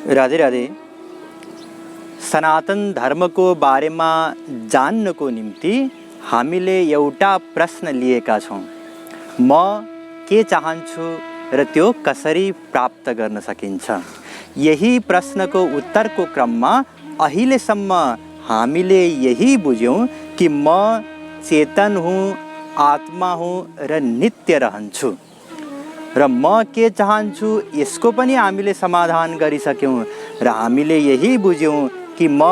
राधे राधे। सनातन धर्मको बारेमा जान्नको निम्ति हामीले एउटा प्रश्न लिएका छौँ। म के चाहन्छु र त्यो कसरी प्राप्त गर्न सकिन्छ? यही प्रश्नको उत्तरको क्रममा अहिलेसम्म हामीले यही बुझ्यौँ कि म चेतन हुँ, आत्मा हुँ र नित्य रहन्छु। र म के चाहन्छु यसको पनि हामीले समाधान गरिसक्यौँ र हामीले यही बुझ्यौँ कि म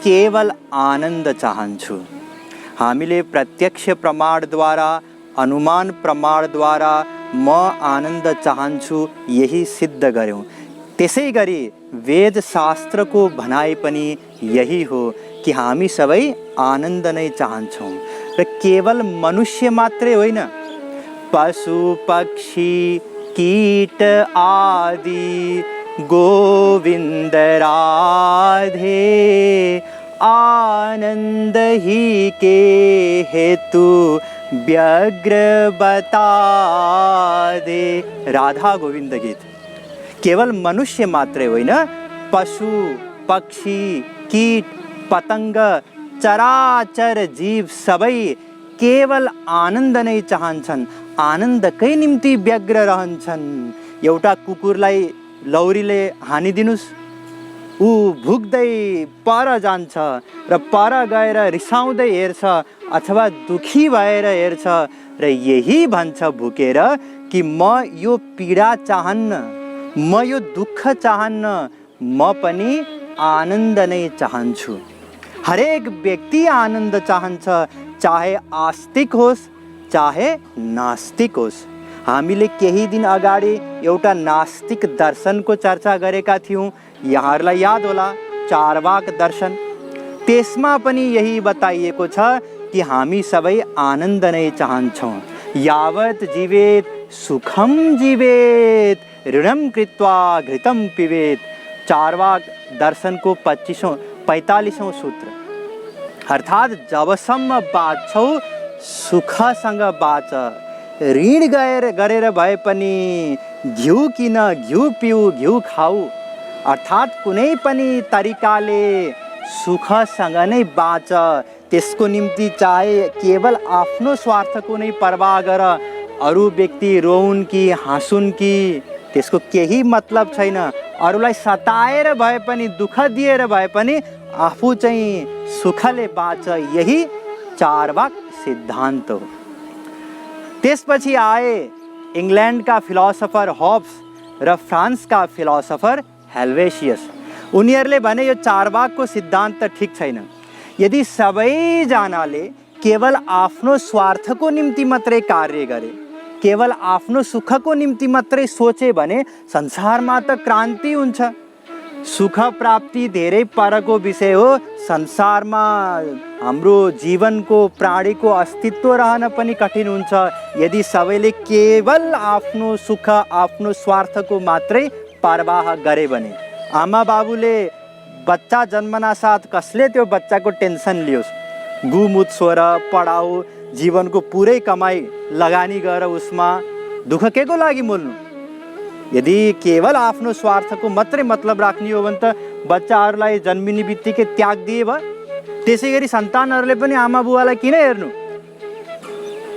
केवल आनन्द चाहन्छु। हामीले प्रत्यक्ष प्रमाणद्वारा, अनुमान प्रमाणद्वारा म आनन्द चाहन्छु यही सिद्ध गर्यौँ। त्यसै गरी वेद शास्त्रको भनाइ पनि यही हो कि हामी सबै आनन्द नै चाहन्छौँ। र केवल मनुष्य मात्रै होइन, पशु पक्षी कीट आदि गोविंद राधे आनंद ही के हेतु व्यग्र बता दे। राधा गोविंद गीत। केवल मनुष्य मात्रै होइन, पशु पक्षी कीट पतंग चराचर जीव सबै केवल आनन्द नै चाहन्छन्, आनन्दकै निम्ति व्यग्र रहन्छन्। एउटा कुकुरलाई लौरीले हानिदिनुस्, ऊ भुक्दै पर जान्छ र पर गएर रिसाउँदै हेर्छ अथवा दुखी भएर हेर्छ र यही भन्छ भुकेर कि म यो पीडा चाहन्न, म यो दुःख चाहन्न, म पनि आनन्द नै चाहन्छु। हरेक व्यक्ति आनन्द चाहन्छ, चाहे आस्तिक होस् चाहे नास्तिक होस्। हामीले केही दिन अगाडि एउटा नास्तिक दर्शनको चर्चा गरेका थियौँ, यहाँहरूलाई याद होला, चारवाक दर्शन। त्यसमा पनि यही बताइएको छ कि हामी सबै आनन्द नै चाहन्छौँ। यावत जीवेत सुखम जीवेत, ऋणम कृत्वा घृतम पिबेत। चारवाक दर्शनको 45वां सूत्र। अर्थात् जबसम्म बाँच्छौ सुखसँग बाँच, ऋण गरेर भए पनि घिउ किन, घिउ पिउ, घिउ खाऊ। अर्थात् कुनै पनि तरिकाले सुखसँग नै बाँच। त्यसको निम्ति चाहे केवल आफ्नो स्वार्थको नै परवाह गर, अरू व्यक्ति रोउन् कि हाँसुन् कि त्यसको केही मतलब छैन। अरूलाई सताएर भए पनि, दुःख दिएर भए पनि आफू चाहिँ सुखले बाँच, यही चारवाक सिद्धान्त हो। त्यसपछि आए इंग्ल्यान्डका फिलोसोफर हॉब्स र फ्रान्सका फिलोसोफर हेल्वेसियस। उनीहरूले भने यो चारवाकको सिद्धान्त ठिक छैन। यदि सबैजनाले केवल आफ्नो स्वार्थको निम्ति मात्रै कार्य गरे, केवल आफ्नो सुखको निम्ति मात्रै सोचे भने संसारमा त क्रान्ति हुन्छ। सुख प्राप्ति धेरै परको विषय हो। संसारमा हाम्रो जीवनको, प्राणीको अस्तित्व रहन पनि कठिन हुन्छ यदि सबैले केवल आफ्नो सुख, आफ्नो स्वार्थको मात्रै परवाह गरे भने। आमा बाबुले बच्चा जन्मना साथ कसले त्यो बच्चाको टेन्सन लियोस्? गुमुत सोर पढाऊ, जीवनको पुरै कमाई लगानी गर उसमा, दुःख के को लागि मोल्नु? यदि केवल आफ्नो स्वार्थको मात्रै मतलब राख्ने हो भने त बच्चाहरूलाई जन्मिने बित्तिकै त्याग दिए भयो। त्यसै गरी सन्तानहरूले पनि आमा बुवालाई किन हेर्नु?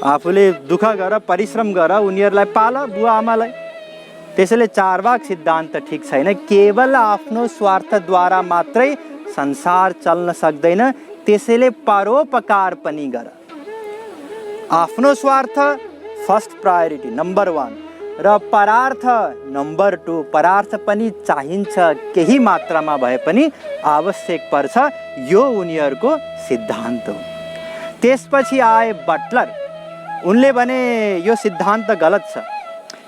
आफूले दुःख गर, परिश्रम गर, उनीहरूलाई पाल, बुवा आमालाई। त्यसैले चारवाक सिद्धान्त ठिक छैन। केवल आफ्नो स्वार्थद्वारा मात्रै संसार चल्न सक्दैन। त्यसैले परोपकार पनि गर। आफ्नो स्वार्थ फर्स्ट प्रायोरिटी, नम्बर 1, र परार्थ नम्बर 2। परार्थ पनि चाहिन्छ, केही मात्रामा भए पनि आवश्यक पर्छ। यो उनीहरूको सिद्धान्त हो। त्यसपछि आए बटलर। उनले भने यो सिद्धान्त गलत छ,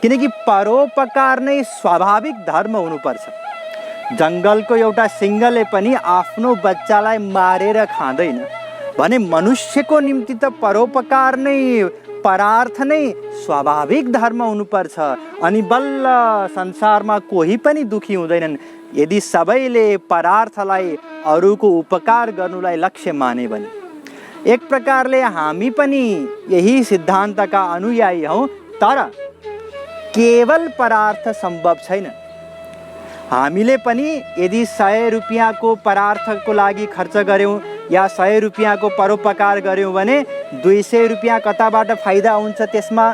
किनकि परोपकार नै स्वाभाविक धर्म हुनुपर्छ। जङ्गलको एउटा सिंहले पनि आफ्नो बच्चालाई मारेर खाँदैन भने मनुष्यको निम्ति त परोपकार नै, परार्थ नै स्वाभाविक धर्म हुनुपर्छ। अनि बल्ल संसारमा कोही पनि दुखी हुँदैनन् यदि सबैले परार्थलाई, अरूको उपकार गर्नुलाई लक्ष्य माने भने। एक प्रकारले हामी पनि यही सिद्धान्तका अनुयायी हौँ, तर केवल परार्थ सम्भव छैन। हामीले पनि यदि 100 रुपियाँको परार्थको लागि खर्च गऱ्यौँ या 100 रुपियाँको परोपकार गऱ्यौँ भने 200 रुपियाँ कताबाट फाइदा हुन्छ त्यसमा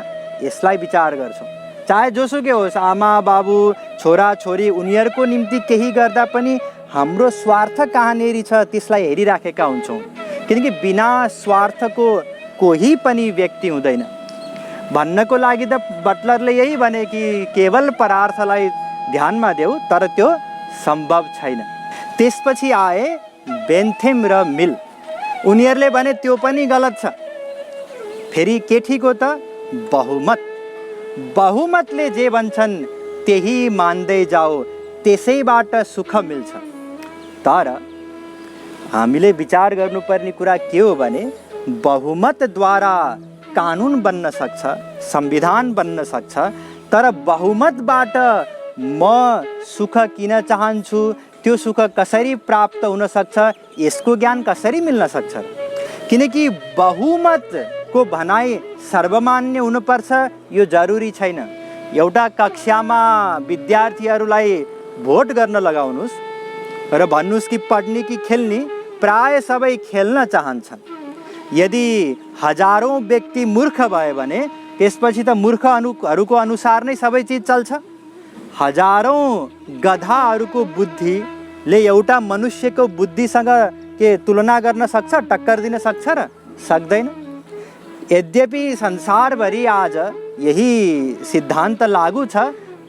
यसलाई विचार गर्छौँ। चाहे जोसुकै होस्, आमा बाबु छोरा छोरी उनीहरूको निम्ति केही गर्दा पनि हाम्रो स्वार्थ कहाँनेरि छ त्यसलाई हेरिराखेका हुन्छौँ। किनकि बिना स्वार्थको कोही पनि व्यक्ति हुँदैन। भन्नको लागि त बटलरले यही भने कि केवल परार्थलाई ध्यानमा देऊ, तर त्यो सम्भव छैन। त्यसपछि आए बेन्थेम र मिल। उनीहरूले भने त्यो पनि गलत छ। फेरि केठीको त बहुमतले जे भन्छन् त्यही मान्दै जाऊ, त्यसैबाट सुख मिल्छ। तर हामीले विचार गर्नुपर्ने कुरा के हो भने बहुमतद्वारा कानुन बन्न सक्छ, संविधान बन्न सक्छ, तर बहुमतबाट म सुख किन चाहन्छु, त्यो सुख कसरी प्राप्त हुन सक्छ, यसको ज्ञान कसरी मिल्न सक्छ? किनकि बहुमतको भनाइ सर्वमान्य हुनुपर्छ यो जरुरी छैन। एउटा कक्षामा विद्यार्थीहरूलाई भोट गर्न लगाउनुहोस् र भन्नुहोस् कि पढ्ने कि खेल्ने, प्राय सबै खेल्न चाहन्छन्। यदि हजारौँ व्यक्ति मूर्ख भयो भने त्यसपछि त मूर्खहरूको अनुसार नै सबै चिज चल्छ। हजारौँ गधाहरूको बुद्धिले एउटा मनुष्यको बुद्धिसँग के तुलना गर्न सक्छ, टक्कर दिन सक्छ र? सक्दैन। यद्यपि संसारभरि आज यही सिद्धान्त लागू छ,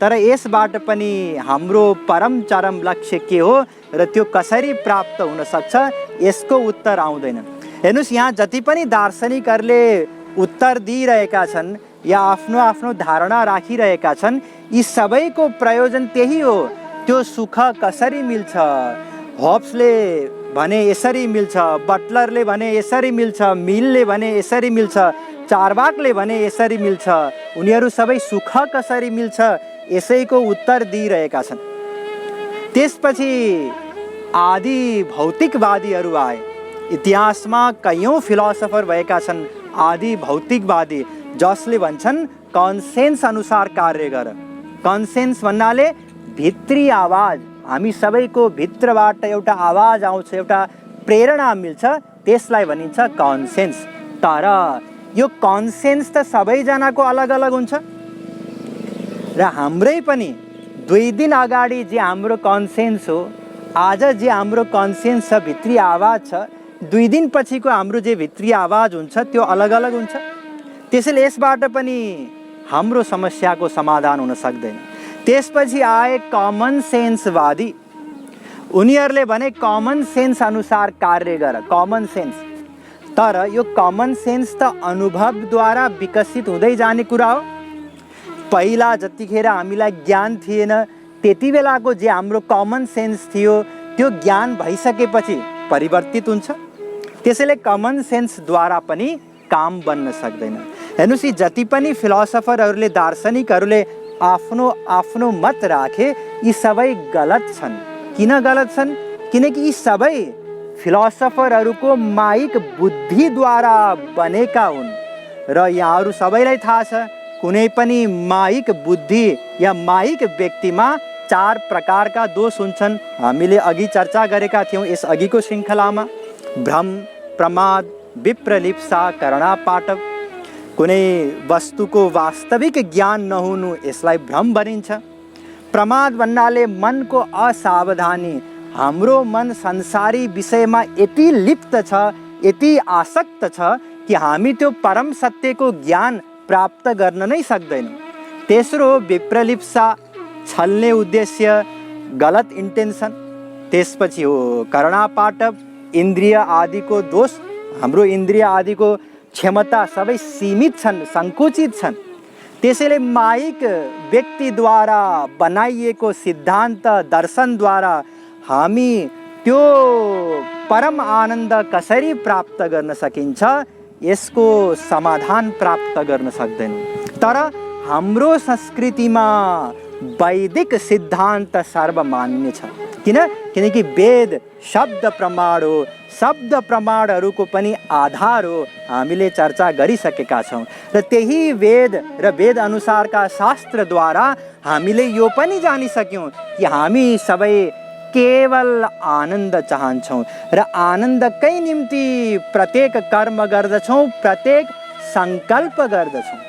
तर यसबाट पनि हाम्रो परम चरम लक्ष्य के हो र त्यो कसरी प्राप्त हुन सक्छ यसको उत्तर आउँदैन। हेर्नुहोस्, यहाँ जति पनि दार्शनिकहरूले उत्तर दिइरहेका छन् या आफ्नो आफ्नो धारणा राखिरहेका छन्, यी सबैको प्रयोजन त्यही हो, त्यो सुख कसरी मिल्छ। होब्सले भने यसरी मिल्छ, बटलरले भने यसरी मिल्छ, मिलले भने यसरी मिल्छ, चार्वाकले भने यसरी मिल्छ। उनीहरू सबै सुख कसरी मिल्छ यसैको उत्तर दिइरहेका छन्। त्यसपछि आदि भौतिकवादीहरू आए। इतिहासमा कयौँ फिलोसोफर भएका छन् आदि भौतिकवादी, जसले भन्छन् कन्सेन्स अनुसार कार्य गर। कन्सेन्स भन्नाले भित्री आवाज, हामी सबैको भित्रबाट एउटा आवाज आउँछ, एउटा प्रेरणा मिल्छ, त्यसलाई भनिन्छ कन्सेन्स। तर यो कन्सेन्स त सबैजनाको अलग अलग हुन्छ र हाम्रै पनि 2 दिन अगाडि जे हाम्रो कन्सेन्स हो, आज जे हाम्रो कन्सेन्स छ, भित्री आवाज छ, 2 दिन पछिको हाम्रो जे भित्री आवाज हुन्छ त्यो अलग अलग हुन्छ। त्यसैले यसबाट पनि हाम्रो समस्याको समाधान हुन सक्दैन। त्यसपछि आए कमन सेन्सवादी। उनीहरूले भने कमन सेन्स अनुसार कार्य गर, कमन सेन्स। तर यो कमन सेन्स त अनुभवद्वारा विकसित हुँदै जाने कुरा हो। पहिला जतिखेर हामीलाई ज्ञान थिएन त्यति बेलाको जे हाम्रो कमन सेन्स थियो त्यो ज्ञान भइसकेपछि परिवर्तित हुन्छ। त्यसैले कमन सेन्सद्वारा पनि काम बन्न सक्दैन। हेर्नुहोस्, जति पनि फिलोसोफरहरूले, दार्शनिकहरूले आफ्नो आफ्नो मत राखे, यी सबै गलत छन्। किन गलत छन्? किनकि यी सबै फिलोसोफरहरूको माइक बुद्धिद्वारा बनेका हुन् र यहाँहरू सबैलाई थाहा छ कुनै पनि माइक बुद्धि या माइक व्यक्तिमा 4 प्रकारका दोष हुन्छन्। हामीले अघि चर्चा गरेका थियौँ यस अघिको श्रृङ्खलामा। भ्रम, प्रमाद, विप्रलिप्सा, करणा-पाटव। कुनै वस्तुको वास्तविक ज्ञान नहुनु, यसलाई भ्रम भनिन्छ। प्रमाद भन्नाले मनको असावधानी। हाम्रो मन संसारी विषयमा यति लिप्त छ, यति आसक्त छ कि हामी त्यो परम सत्यको ज्ञान प्राप्त गर्न नै सक्दैनौँ। तेस्रो विप्रलिप्सा, छल्ने उद्देश्य, गलत इन्टेन्सन। त्यसपछि हो करणा-पाटव, इन्द्रिय आदिको दोष। हाम्रो इन्द्रिय आदिको क्षमता सबै सीमित छन्, सङ्कुचित छन्। त्यसैले माइक व्यक्तिद्वारा बनाइएको सिद्धान्त दर्शनद्वारा हामी त्यो परम आनन्द कसरी प्राप्त गर्न सकिन्छ यसको समाधान प्राप्त गर्न सक्दैनौँ। तर हाम्रो संस्कृतिमा वैदिक सिद्धान्त सर्वमान्य छ। किन? किनकि वेद शब्द प्रमाण हो, शब्द प्रमाणहरूको पनि आधार हो, हामीले चर्चा गरिसकेका छौँ। र त्यही वेद र वेद अनुसारका शास्त्रद्वारा हामीले यो पनि जानिसक्यौँ कि हामी सबै केवल आनन्द चाहन्छौँ र आनन्दकै निम्ति प्रत्येक कर्म गर्दछौँ, प्रत्येक सङ्कल्प गर्दछौँ।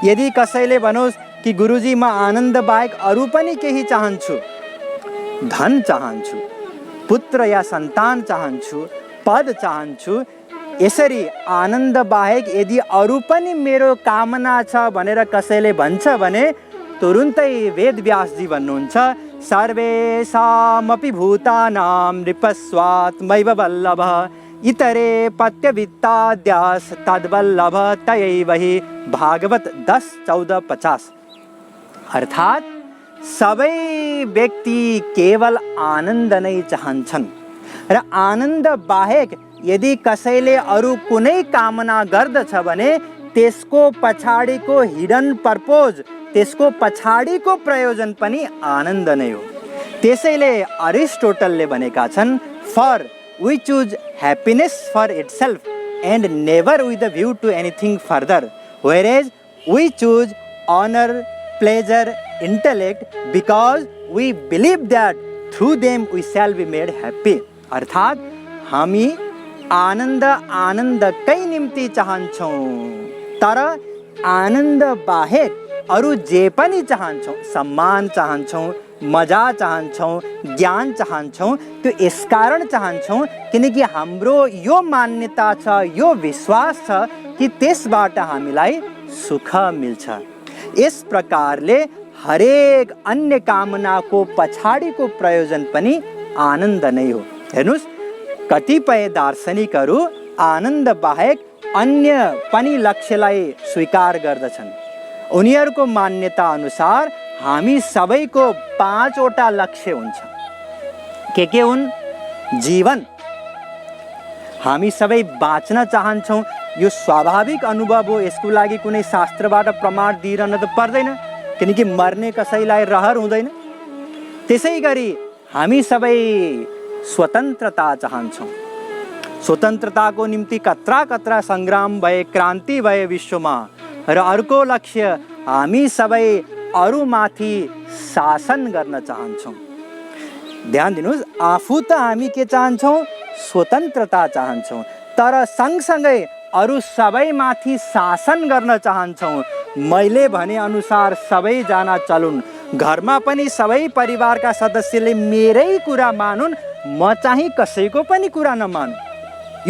यदि कसैले भनोस् कि गुरुजी म आनन्द बाहेक अरू पनि केही चाहन्छु, धन चाहन्छु, पुत्र या सन्तान चाहन्छु, पद चाहन्छु, यसरी आनन्द बाहेक यदि अरू पनि मेरो कामना छ भनेर कसैले भन्छ भने तुरुन्तै वेदव्यासजी भन्नुहुन्छ सर्वेषामपि भूतानां नृपस्वात्मैव वल्लभः इतरे पत्यवित्ताद्यास तद्वल्लभ तयैव हि। भागवत 10:14-50। अर्थात् सबै व्यक्ति केवल आनन्द नै चाहन्छन् र आनन्द बाहेक यदि कसैले अरू कुनै कामना गर्दछ भने त्यसको पछाडिको हिडन पर्पोज, त्यसको पछाडिको प्रयोजन पनि आनन्द नै हो। त्यसैले अरिस्टोटलले भनेका छन् for we choose happiness for itself and never with the view to anything further, whereas we choose honour, pleasure, intellect because we believe that through them we shall be made happy. अर्थात् हामी आनन्दकै निम्ति चाहन्छौँ, तर आनन्द बाहेक अरू जे पनि चाहन्छौँ, सम्मान चाहन्छौँ, मजा चाहन्छौँ, ज्ञान चाहन्छौँ, त्यो यसकारण चाहन्छौँ किनकि हाम्रो यो मान्यता छ, यो विश्वास छ कि त्यसबाट हामीलाई सुख मिल्छ। यस प्रकारले हरेक अन्य कामनाको पछाडिको प्रयोजन पनि आनन्द नै हो। हेर्नुहोस्, कतिपय दार्शनिकहरू आनन्द बाहेक अन्य पनि लक्ष्यलाई स्वीकार गर्दछन्। उनीहरूको मान्यता अनुसार हामी सबैको 5वटा लक्ष्य हुन्छ। के हुन्? जीवन, हामी सबै बाँच्न चाहन्छौँ, यो स्वाभाविक अनुभव हो, यसको लागि कुनै शास्त्रबाट प्रमाण दिइरहन त पर्दैन किनकि मर्ने कसैलाई रहर हुँदैन। त्यसै गरी हामी सबै स्वतन्त्रता चाहन्छौँ। स्वतन्त्रताको निम्ति कत्रा सङ्ग्राम भए, क्रान्ति भए विश्वमा। र अर्को लक्ष्य, हामी सबै अरूमाथि शासन गर्न चाहन्छौँ। ध्यान दिनुहोस्, आफू त हामी के चाहन्छौँ? स्वतन्त्रता चाहन्छौँ, तर सँगसँगै अरू सबैमाथि शासन गर्न चाहन्छौँ। मैले भने अनुसार सबैजना चलुन्, घरमा पनि सबै परिवारका सदस्यले मेरै कुरा मानुन्, म चाहिँ कसैको पनि कुरा नमानु,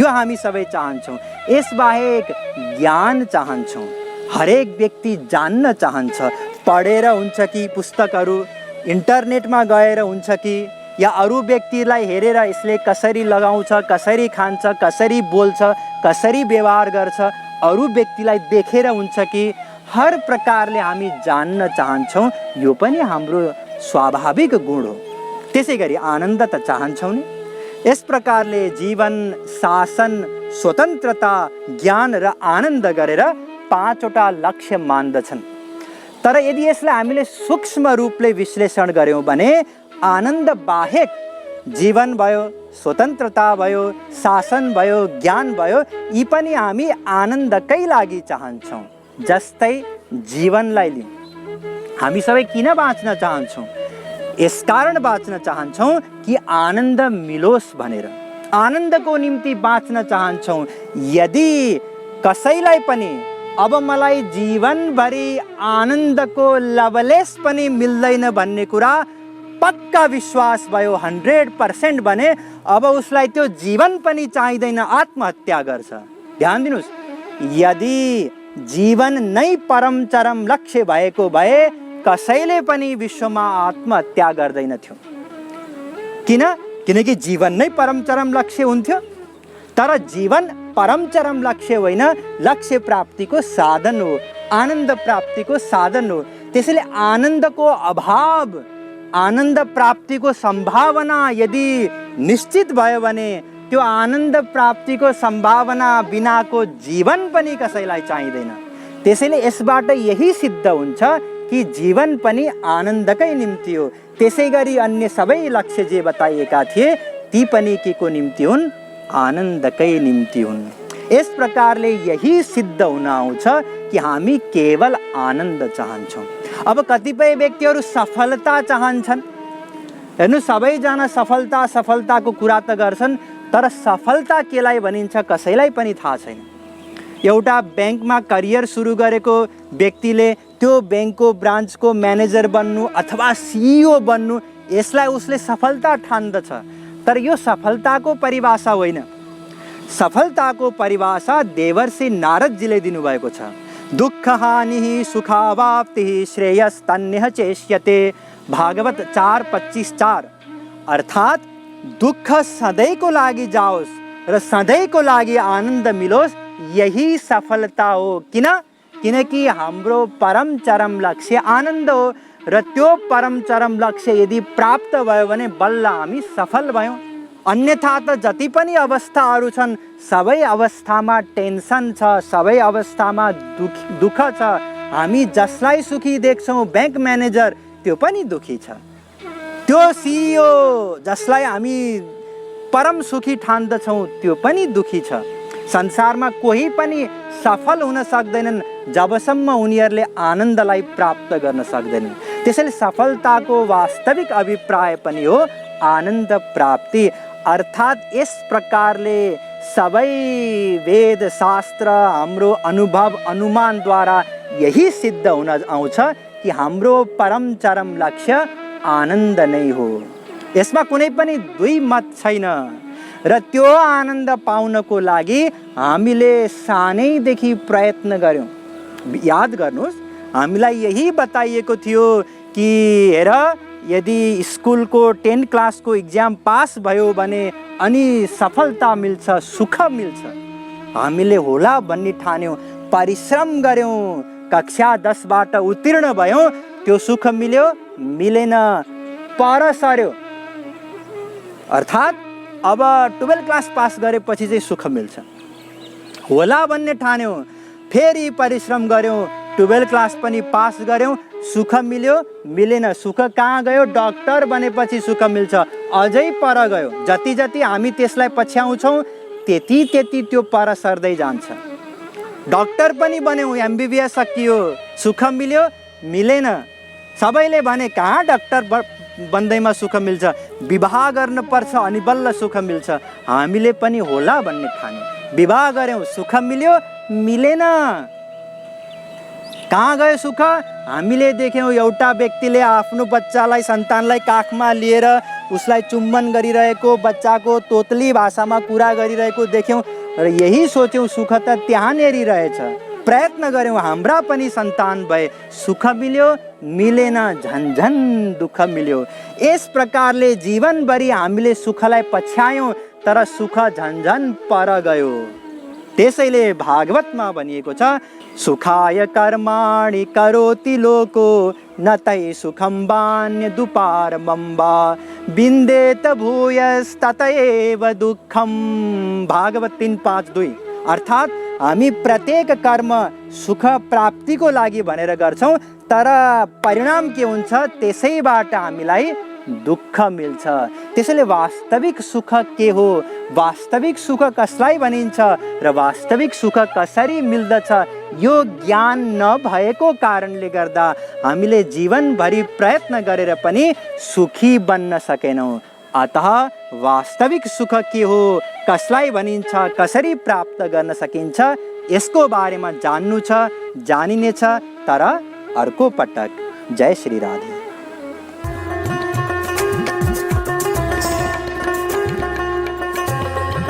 यो हामी सबै चाहन्छौँ। यसबाहेक ज्ञान चाहन्छौँ, हरेक व्यक्ति जान्न चाहन्छ, पढेर हुन्छ कि पुस्तकहरू इन्टरनेटमा गएर हुन्छ कि या अरू व्यक्तिलाई हेरेर यसले कसरी लगाउँछ, कसरी खान्छ, कसरी बोल्छ, कसरी व्यवहार गर्छ, अरू व्यक्तिलाई देखेर हुन्छ कि हर प्रकारले हामी जान्न चाहन्छौँ। यो पनि हाम्रो स्वाभाविक गुण हो। त्यसै गरी आनन्द त चाहन्छौँ नि। यस प्रकारले जीवन, शासन, स्वतन्त्रता, ज्ञान र आनन्द गरेर 5वटा लक्ष्य मान्दछन्। तर यदि यसलाई हामीले सूक्ष्म रूपले विश्लेषण गऱ्यौँ भने आनन्द बाहेक जीवन भयो, स्वतन्त्रता भयो, शासन भयो, ज्ञान भयो, यी पनि हामी आनन्दकै लागि चाहन्छौँ। जस्तै जीवनलाई लिउँ, हामी सबै किन बाँच्न चाहन्छौँ? यसकारण बाँच्न चाहन्छौँ कि आनन्द मिलोस् भनेर, आनन्दको निम्ति बाँच्न चाहन्छौँ। यदि कसैलाई पनि अब मलाई जीवनभरि आनन्दको लवलेस पनि मिल्दैन भन्ने कुरा पक्का विश्वास भयो, 100% भने अब उसलाई त्यो जीवन पनि चाहिँदैन, आत्महत्या गर्छ। ध्यान दिनुहोस्, यदि जीवन नै परम चरम लक्ष्य भएको भए कसैले पनि विश्वमा आत्महत्या गर्दैनथ्यो। किनकि जीवन नै परम चरम लक्ष्य हुन्थ्यो। तर जीवन परम चरम लक्ष्य होइन, लक्ष्य प्राप्तिको साधन हो, आनन्द प्राप्तिको साधन हो। त्यसैले आनन्दको अभाव, आनन्द प्राप्तिको सम्भावना यदि निश्चित भयो भने त्यो आनन्द प्राप्तिको सम्भावना बिनाको जीवन पनि कसैलाई चाहिँदैन। त्यसैले यसबाट यही सिद्ध हुन्छ कि जीवन पनि आनन्दकै निम्ति हो। त्यसै गरी अन्य सबै लक्ष्य जे बताइएका थिए ती पनि के को निम्ति हुन्? आनन्दकै निम्ति हुन्। यस प्रकारले यही सिद्ध हुन आउँछ कि हामी केवल आनन्द चाहन्छौँ। अब कतिपय व्यक्तिहरू सफलता चाहन्छन्। हेर्नु, सबैजना सफलताको कुरा त गर्छन्, तर सफलता केलाई भनिन्छ कसैलाई पनि थाहा छैन। एउटा ब्याङ्कमा करियर सुरु गरेको व्यक्तिले त्यो ब्याङ्कको ब्रान्चको म्यानेजर बन्नु अथवा सिइओ बन्नु, यसलाई उसले सफलता ठान्दछ। तर यो सफलताको परिभाषा होइन। सफलताको परिभाषा देवर्षि नारदजीले दिनुभएको छ। दुःख हानि सुखावाप्ति श्रेयस्तन्यः चेष्यते, भागवत 4:25-4। अर्थात दुःख सधैँको लागि जाओस् र सधैँको लागि आनन्द मिलोस्, यही सफलता हो। किनकि हाम्रो परम चरम लक्ष्य आनन्द हो र त्यो परम चरम लक्ष्य यदि प्राप्त भयो भने बल्ल हामी सफल भयौँ। अन्यथा त जति पनि अवस्थाहरू छन् सबै अवस्थामा टेन्सन छ, सबै अवस्थामा दुःख छ। हामी जसलाई सुखी देख्छौँ ब्याङ्क म्यानेजर, त्यो पनि दुखी छ। त्यो सिइओ जसलाई हामी परम सुखी ठान्दछौँ त्यो पनि दुखी छ। संसारमा कोही पनि सफल हुन सक्दैनन् जबसम्म उनीहरूले आनन्दलाई प्राप्त गर्न सक्दैनन्। त्यसैले सफलताको वास्तविक अभिप्राय पनि हो आनन्द प्राप्ति। अर्थात् यस प्रकारले सबै वेद शास्त्र हाम्रो अनुभव अनुमानद्वारा यही सिद्ध हुन आउँछ कि हाम्रो परम चरम लक्ष्य आनन्द नै हो। यसमा कुनै पनि दुई मत छैन। र त्यो आनन्द पाउनको लागि हामीले सानैदेखि प्रयत्न गर्यौँ। याद गर्नुहोस्, हामीलाई यही बताइएको थियो कि हेर, यदि स्कुलको 10 क्लासको इक्जाम पास भयो भने अनि सफलता मिल्छ, सुख मिल्छ। हामीले होला भन्ने ठान्यौँ, परिश्रम गर्यौँ, कक्षा 10बाट उत्तीर्ण भयौँ, त्यो सुख मिल्यो? मिलेन, पर सर्यो। अर्थात् अब 12 क्लास पास गरेपछि चाहिँ सुख मिल्छ होला भन्ने ठान्यौँ, फेरि परिश्रम गर्यौँ, 12 क्लास पनि पास गर्यौँ, सुख मिल्यो? मिलेन। सुख कहाँ गयो? डक्टर बनेपछि सुख मिल्छ, अझै पर गयो। जति जति हामी त्यसलाई पछ्याउँछौँ त्यति त्यति त्यो पर सर्दै जान्छ। डक्टर पनि बन्यौँ, MBBS सकियो, सुख मिल्यो? मिलेन। सबैले भने कहाँ डक्टर बन्दैमा सुख मिल्छ, विवाह गर्नुपर्छ अनि बल्ल सुख मिल्छ। हामीले पनि होला भन्ने ठान्यौँ, विवाह गऱ्यौँ, सुख मिल्यो? मिलेन। कहाँ गयो सुख? हामीले देख्यौँ एउटा व्यक्तिले आफ्नो बच्चालाई, सन्तानलाई काखमा लिएर उसलाई चुम्बन गरिरहेको, बच्चाको तोतली भाषामा कुरा गरिरहेको देख्यौँ र यही सोच्यौँ सुख त त्यहाँनेर रहेछ। प्रयत्न गऱ्यौँ, हाम्रा पनि सन्तान भए, सुख मिल्यो? मिलेन, झन्झन दुःख मिल्यो। यस प्रकारले जीवनभरि हामीले सुखलाई पछ्यायौँ तर सुख झन्झन पर गयो। त्यसैले भागवतमा भनिएको छ, सुखाय कर्माणि करोति लोको न तै सुखम वान्य दुपारमं वा विन्देत भूयस्तत एव दुःखम। भागवत 3:5-2। अर्थात् हामी प्रत्येक कर्म सुख प्राप्तिको लागि भनेर गर्छौँ, तर परिणाम के हुन्छ? त्यसैबाट हामीलाई दुःख मिल्छ। त्यसैले वास्तविक सुख के हो? वास्तविक सुख कसलाई भनिन्छ र वास्तविक सुख कसरी मिल्दछ? यो ज्ञान नभएको कारणले गर्दा हामीले जीवनभरि प्रयत्न गरेर पनि सुखी बन्न सकेनौँ। अतः वास्तविक सुख के हो, कसलाई भनिन्छ, कसरी प्राप्त गर्न सकिन्छ, यसको बारेमा जान्नु छ, जानिनेछ, तर अर्को पटक। जय श्री राधे।